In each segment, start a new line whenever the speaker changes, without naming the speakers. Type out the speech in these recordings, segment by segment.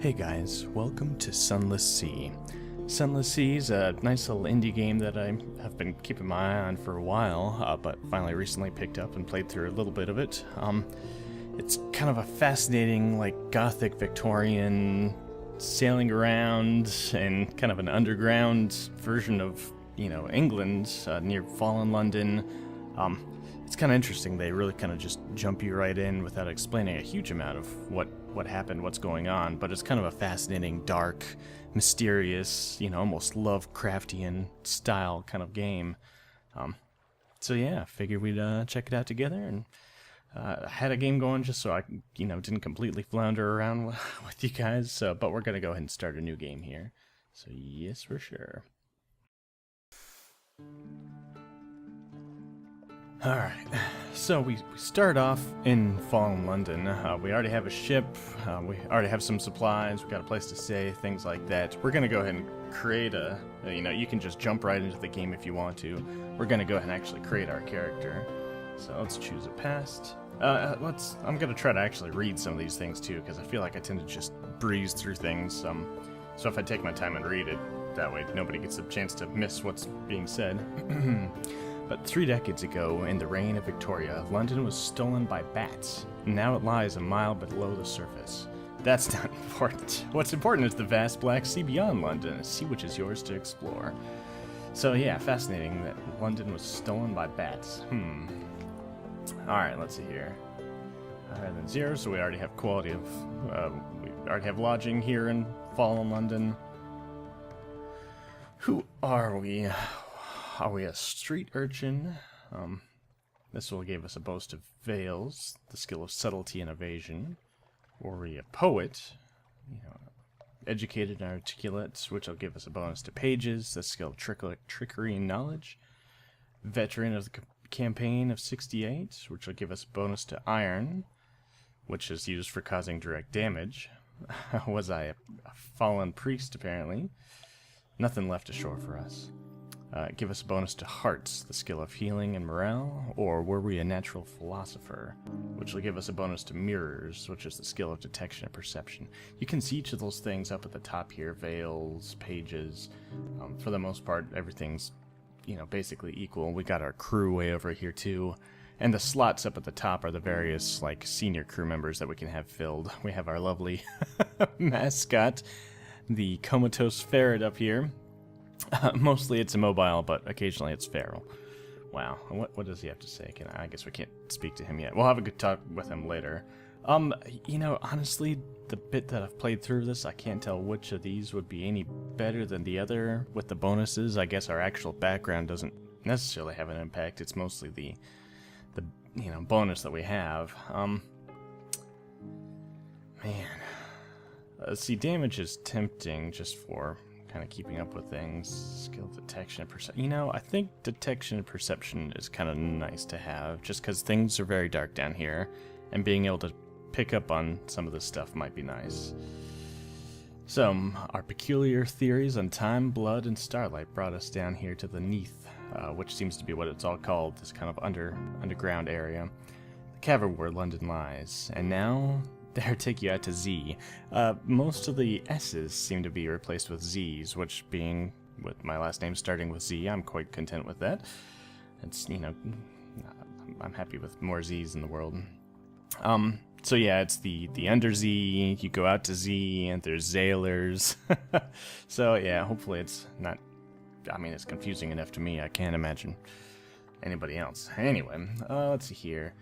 Hey guys, welcome to Sunless Sea. Sunless Sea is a nice little indie game that I have been keeping my eye on for a while, but finally recently picked up and played through a little bit of it. It's kind of a fascinating, like, gothic Victorian sailing around and kind of an underground version of, England near fallen London. It's kind of interesting. They really kind of just jump you right in without explaining a huge amount of what happened, what's going on, but it's kind of a fascinating, dark, mysterious, almost Lovecraftian style kind of game. So yeah, figured we'd check it out together, and had a game going just so I, didn't completely flounder around with you guys. So, but we're gonna go ahead and start a new game here. So yes, for sure. Alright, so we start off in fallen London. We already have a ship, we already have some supplies, we got a place to stay, things like that. We're going to go ahead and create you can just jump right into the game if you want to. We're going to go ahead and actually create our character. So let's choose a past. I'm going to try to actually read some of these things too, because I feel like I tend to just breeze through things. So if I take my time and read it, that way nobody gets a chance to miss what's being said. But 3 decades ago, in the reign of Victoria, London was stolen by bats. Now it lies a mile below the surface. That's not important. What's important is the vast Black Sea beyond London, a sea which is yours to explore. So yeah, fascinating that London was stolen by bats. Alright, let's see here. Higher than 0, so we already have quality of... we already have lodging here in fallen London. Who are we? Are we a street urchin? This will give us a boast of veils, the skill of subtlety and evasion. Or are we a poet? Educated and articulate, which will give us a bonus to pages, the skill of trickery and knowledge. Veteran of the campaign of 68, which will give us a bonus to iron, which is used for causing direct damage. Was I a fallen priest, apparently? Nothing left ashore for us. Give us a bonus to hearts, the skill of healing and morale, or were we a natural philosopher, which will give us a bonus to mirrors, which is the skill of detection and perception. You can see each of those things up at the top here, veils, pages. For the most part, everything's, basically equal. We got our crew way over here too, and the slots up at the top are the various, senior crew members that we can have filled. We have our lovely mascot, the comatose ferret up here. Mostly it's immobile, but occasionally it's feral. Wow, what does he have to say? I guess we can't speak to him yet. We'll have a good talk with him later. Honestly, the bit that I've played through this, I can't tell which of these would be any better than the other. With the bonuses, I guess our actual background doesn't necessarily have an impact. It's mostly the bonus that we have. Man. See, damage is tempting just for kind of keeping up with things. Skill detection and perception. I think detection and perception is kind of nice to have, just because things are very dark down here, and being able to pick up on some of this stuff might be nice. So, our peculiar theories on time, blood, and starlight brought us down here to the Neath, which seems to be what it's all called, this kind of underground area. The cavern where London lies. And now... there, take you out to Z. Most of the S's seem to be replaced with Z's, which being with my last name starting with Z, I'm quite content with that. It's, I'm happy with more Z's in the world. So yeah, it's the Underzee, you go out to Z, and there's Zailers. So yeah, hopefully it's not, it's confusing enough to me, I can't imagine anybody else. Anyway, let's see here.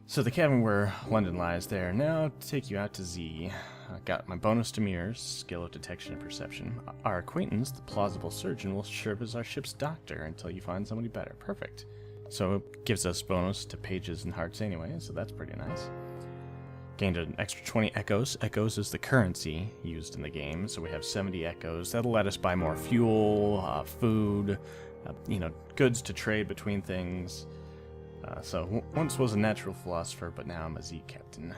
So the cabin where London lies there. Now take you out to Z. I got my bonus to mirrors, skill of detection and perception. Our acquaintance, the plausible surgeon, will serve as our ship's doctor until you find somebody better. Perfect. So it gives us bonus to pages and hearts anyway, so that's pretty nice. Gained an extra 20 echoes. Echoes is the currency used in the game, so we have 70 echoes. That'll let us buy more fuel, food, goods to trade between things. So, once was a natural philosopher, but now I'm a Z captain.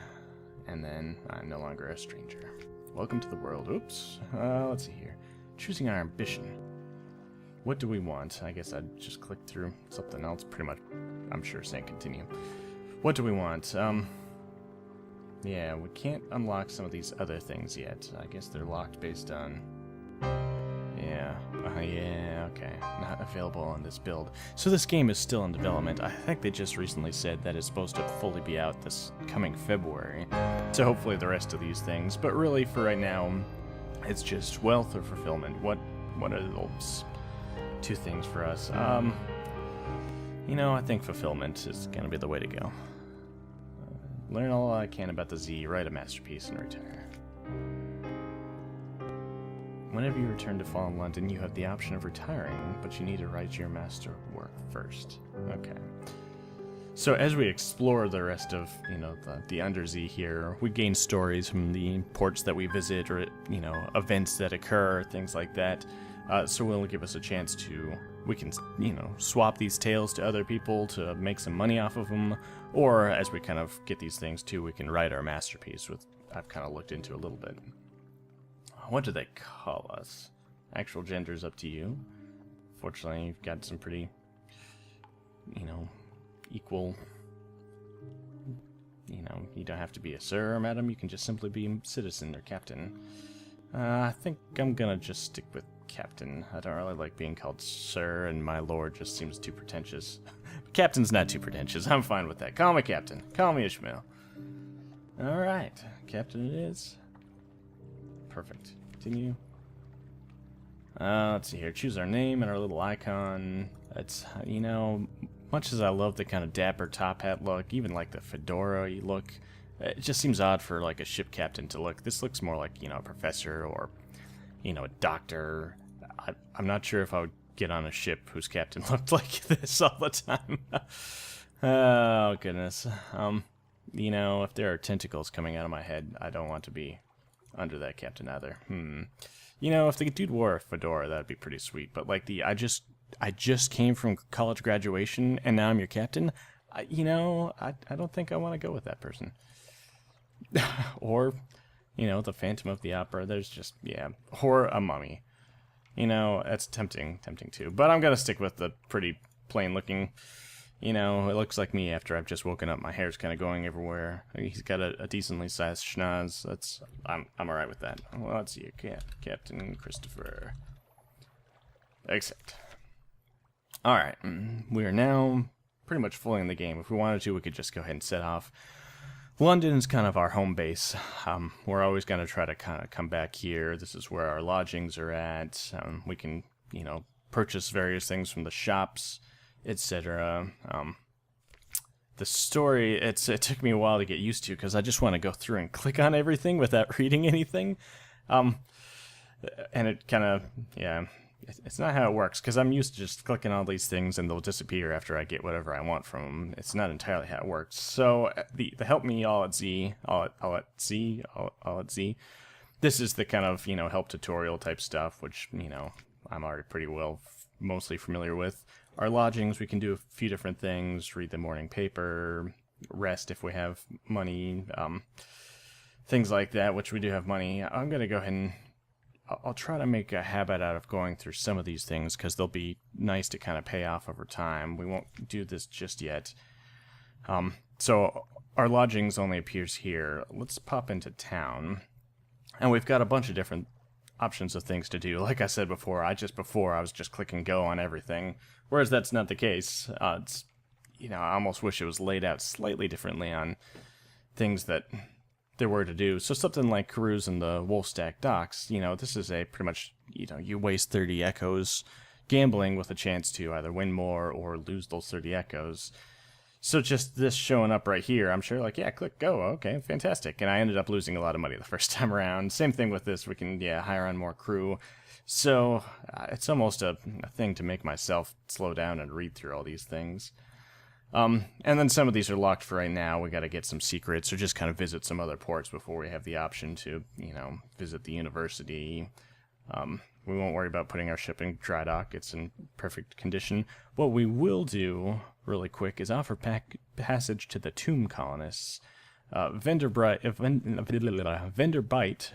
And then, I'm no longer a stranger. Welcome to the world. Oops. Let's see here. Choosing our ambition. What do we want? I guess I'd just click through something else, pretty much, I'm sure, saying continue. What do we want? Yeah, we can't unlock some of these other things yet. I guess they're locked based on... Yeah, okay. Not available on this build. So this game is still in development. I think they just recently said that it's supposed to fully be out this coming February. So hopefully the rest of these things. But really, for right now, it's just wealth or fulfillment. What are those two things for us? You know, I think fulfillment is going to be the way to go. Learn all I can about the Z, write a masterpiece, and retire. Whenever you return to Fallen London, you have the option of retiring, but you need to write your masterwork first. Okay. So as we explore the rest of, you know, the Underzee here, we gain stories from the ports that we visit, or, you know, events that occur, things like that. So it'll give us a chance to, we can, you know, swap these tales to other people to make some money off of them, or as we kind of get these things too, we can write our masterpiece, with I've kind of looked into a little bit. What do they call us? Actual gender's up to you. Fortunately, you've got some pretty, you know, equal, you know, you don't have to be a sir or madam, you can just simply be citizen or captain. I think I'm gonna just stick with captain. I don't really like being called sir, and my lord just seems too pretentious. Captain's not too pretentious, I'm fine with that. Call me captain. Call me Ishmael. Alright, captain it is. Perfect. Continue. Let's see here. Choose our name and our little icon. It's, you know, much as I love the kind of dapper top hat look, even like the fedora look, it just seems odd for like a ship captain to look. This looks more like, you know, a professor or, you know, a doctor. I'm not sure if I would get on a ship whose captain looked like this all the time. Oh, goodness. You know, if there are tentacles coming out of my head, I don't want to be under that captain either. You know, if the dude wore a fedora, that'd be pretty sweet. But like I just came from college graduation and now I'm your captain. You know, I don't think I want to go with that person. Or, you know, the Phantom of the Opera. There's just, yeah, or a mummy. You know, that's tempting too. But I'm gonna stick with the pretty plain looking. You know, it looks like me after I've just woken up. My hair's kind of going everywhere. He's got a decently sized schnoz. I'm alright with that. Well, let's see here. Captain Christopher. Accept. Alright, we are now pretty much fully in the game. If we wanted to, we could just go ahead and set off. London's kind of our home base. We're always going to try to kind of come back here. This is where our lodgings are at. We can, you know, purchase various things from the shops, etc. The story, it took me a while to get used to because I just want to go through and click on everything without reading anything. And it kind of, yeah, it's not how it works because I'm used to just clicking all these things and they'll disappear after I get whatever I want from them. It's not entirely how it works. So the help me all at Z, this is the kind of, you know, help tutorial type stuff, which, you know, I'm already pretty well mostly familiar with. Our lodgings, we can do a few different things, read the morning paper, rest if we have money, things like that, which we do have money. I'm going to go ahead and I'll try to make a habit out of going through some of these things because they'll be nice to kind of pay off over time. We won't do this just yet. So our lodgings only appears here. Let's pop into town. And we've got a bunch of different options of things to do. Like I said before, I was just clicking go on everything. Whereas that's not the case. It's, you know, I almost wish it was laid out slightly differently on things that there were to do. So something like cruising the Wolfstack docks, you know, this is a pretty much, you know, you waste 30 echoes gambling with a chance to either win more or lose those 30 echoes. So just this showing up right here, I'm sure like, yeah, click go, okay, fantastic. And I ended up losing a lot of money the first time around. Same thing with this, we can, yeah, hire on more crew. So it's almost a thing to make myself slow down and read through all these things. And then some of these are locked for right now. We got to get some secrets or just kind of visit some other ports before we have the option to, you know, visit the university. We won't worry about putting our ship in dry dock. It's in perfect condition. What we will do really quick is offer passage to the tomb colonists. Vendor Bite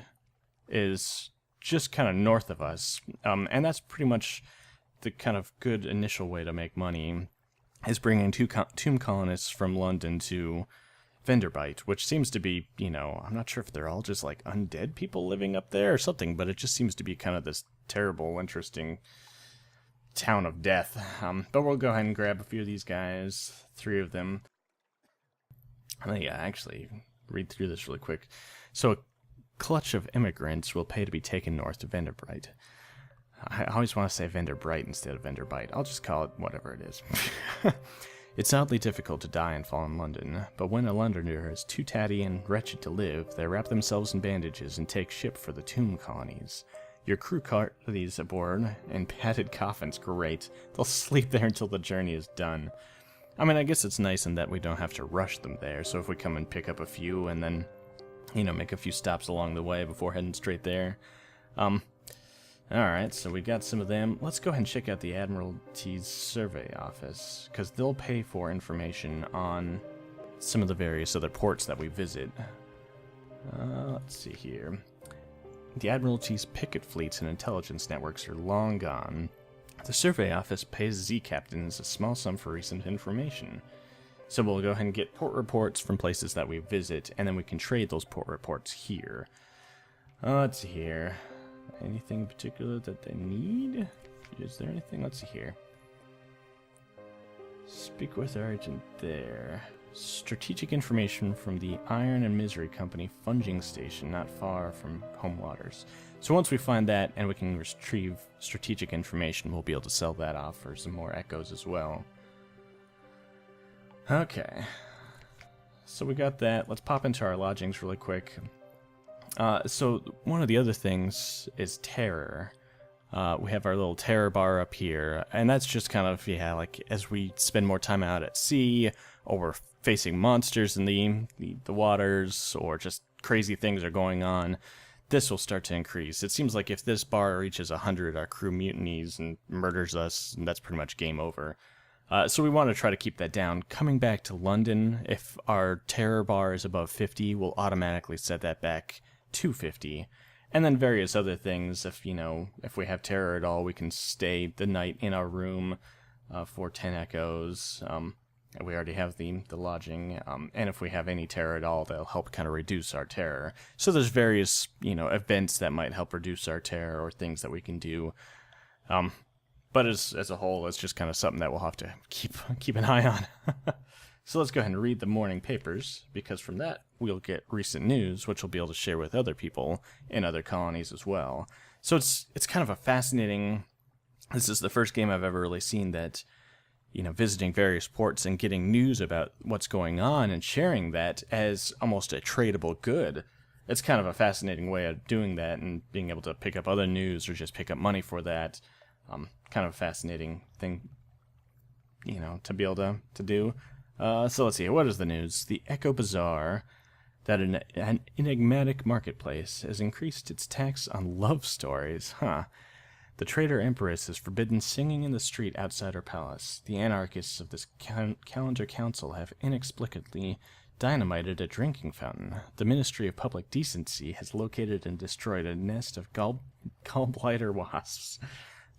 is just kind of north of us, and that's pretty much the kind of good initial way to make money, is bringing tomb colonists from London to Venderbite, which seems to be, you know, I'm not sure if they're all just like undead people living up there or something, but it just seems to be kind of this terrible, interesting town of death. But we'll go ahead and grab a few of these guys, 3 of them. Yeah, actually, read through this really quick. So a clutch of immigrants will pay to be taken north to Venderbite. I always want to say Venderbright instead of Venderbite. I'll just call it whatever it is. It's oddly difficult to die and fall in London, but when a Londoner is too tatty and wretched to live, they wrap themselves in bandages and take ship for the tomb colonies. Your crew cart these aboard in padded coffins. Great. They'll sleep there until the journey is done. I mean, I guess it's nice in that we don't have to rush them there, so if we come and pick up a few and then, you know, make a few stops along the way before heading straight there. Alright, so we got some of them. Let's go ahead and check out the Admiralty's survey office, because they'll pay for information on some of the various other ports that we visit. Let's see here. The Admiralty's picket fleets and intelligence networks are long gone. The survey office pays Z captains a small sum for recent information. So we'll go ahead and get port reports from places that we visit, and then we can trade those port reports here. Let's see here. Anything in particular that they need? Is there anything? Let's see here. Speak with our agent there. Strategic information from the Iron and Misery Company funging station not far from home waters. So once we find that and we can retrieve strategic information, we'll be able to sell that off for some more echoes as well. Okay. So we got that. Let's pop into our lodgings really quick. So one of the other things is terror. We have our little terror bar up here, and that's just kind of, yeah, like as we spend more time out at sea, or we're facing monsters in the waters, or just crazy things are going on, this will start to increase. It seems like if this bar reaches 100, our crew mutinies and murders us, and that's pretty much game over. So we want to try to keep that down. Coming back to London, if our terror bar is above 50, we'll automatically set that back to 50. And then various other things. If, you know, if we have terror at all, we can stay the night in our room for 10 echoes. We already have the lodging. And if we have any terror at all, they'll help kind of reduce our terror. So there's various, you know, events that might help reduce our terror or things that we can do. But as a whole, it's just kind of something that we'll have to keep an eye on. So let's go ahead and read the morning papers, because from that we'll get recent news, which we'll be able to share with other people in other colonies as well. So it's kind of a fascinating. This is the first game I've ever really seen that, you know, visiting various ports and getting news about what's going on and sharing that as almost a tradable good. It's kind of a fascinating way of doing that and being able to pick up other news or just pick up money for that. Kind of a fascinating thing, you know, to be able to do. So let's see, what is the news? The Echo Bazaar, that an enigmatic marketplace, has increased its tax on love stories. The traitor empress has forbidden singing in the street outside her palace. The anarchists of this calendar council have inexplicably dynamited a drinking fountain. The Ministry of Public Decency has located and destroyed a nest of gallbladder wasps.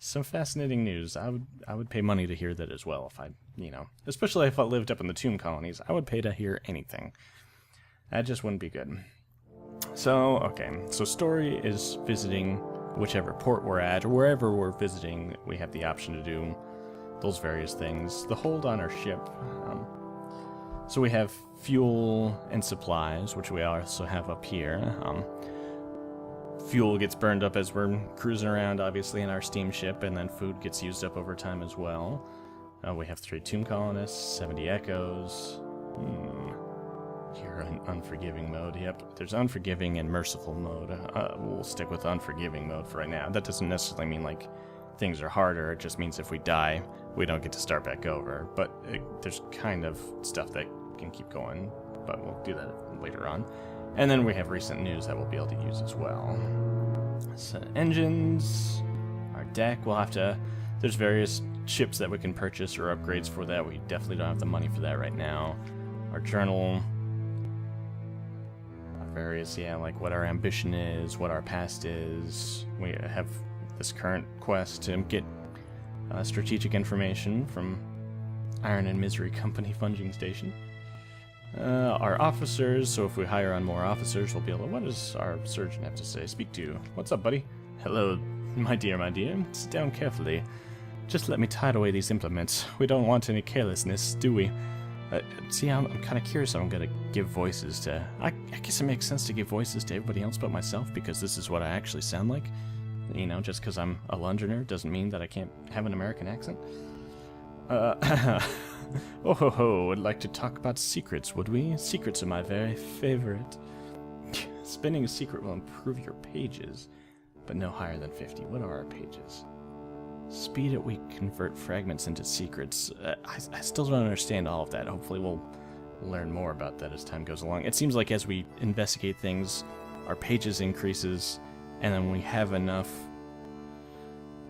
Some fascinating news. I would pay money to hear that as well if I, you know, especially if I lived up in the tomb colonies. I would pay to hear anything. That just wouldn't be good. So, okay. So Story is visiting whichever port we're at, or wherever we're visiting, we have the option to do those various things. The hold on our ship. So we have fuel and supplies, which we also have up here. Fuel gets burned up as we're cruising around, obviously, in our steamship, and then food gets used up over time as well. We have 3 tomb colonists, 70 echoes. You're in unforgiving mode. Yep, there's unforgiving and merciful mode. We'll stick with unforgiving mode for right now. That doesn't necessarily mean, like, things are harder. It just means if we die, we don't get to start back over. But there's kind of stuff that can keep going, but we'll do that later on. And then we have recent news that we'll be able to use as well. So engines, our deck, we'll have to, there's various ships that we can purchase or upgrades for that. We definitely don't have the money for that right now. Our journal, our various, yeah, like what our ambition is, what our past is. We have this current quest to get strategic information from Iron and Misery Company funging station. Our officers, so if we hire on more officers, we'll be able to... What does our surgeon have to say? Speak to. What's up, buddy? Hello, my dear, my dear. Sit down carefully. Just let me tide away these implements. We don't want any carelessness, do we? See, I'm kind of curious how I'm going to give voices to... I guess it makes sense to give voices to everybody else but myself, because this is what I actually sound like. You know, just because I'm a Londoner doesn't mean that I can't have an American accent. Oh ho ho, would like to talk about secrets, would we? Secrets are my very favorite. Spinning a secret will improve your pages, but no higher than 50. What are our pages? Speed at we convert fragments into secrets. I still don't understand all of that. Hopefully we'll learn more about that as time goes along. It seems like as we investigate things, our pages increases, and then we have enough,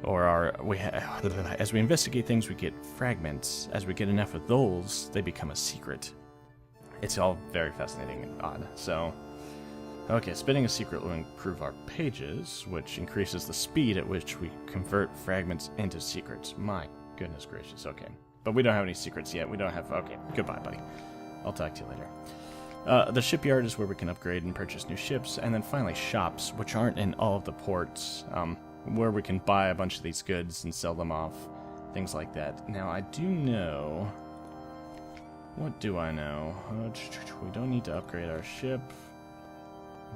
or as we investigate things, we get fragments. As we get enough of those, they become a secret. It's all very fascinating and odd. So, okay, spinning a secret will improve our pages, which increases the speed at which we convert fragments into secrets. My goodness gracious, okay. But we don't have any secrets yet. We don't have... Okay, goodbye, buddy. I'll talk to you later. The shipyard is where we can upgrade and purchase new ships, and then finally shops, which aren't in all of the ports, where we can buy a bunch of these goods and sell them off, things like that. Now, I do know... What do I know? We don't need to upgrade our ship.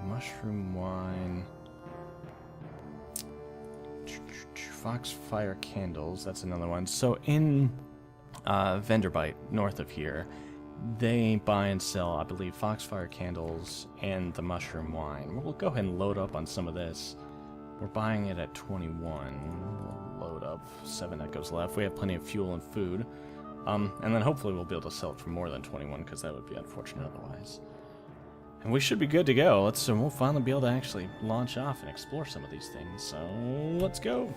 Mushroom wine. Foxfire candles, that's another one. So in Venderbite, north of here, they buy and sell, I believe, Foxfire candles and the mushroom wine. We'll go ahead and load up on some of this. We're buying it at 21. We'll load up. 7 echoes left. We have plenty of fuel and food. And then hopefully we'll be able to sell it for more than 21, because that would be unfortunate otherwise. And we should be good to go. We'll finally be able to actually launch off and explore some of these things. So let's go.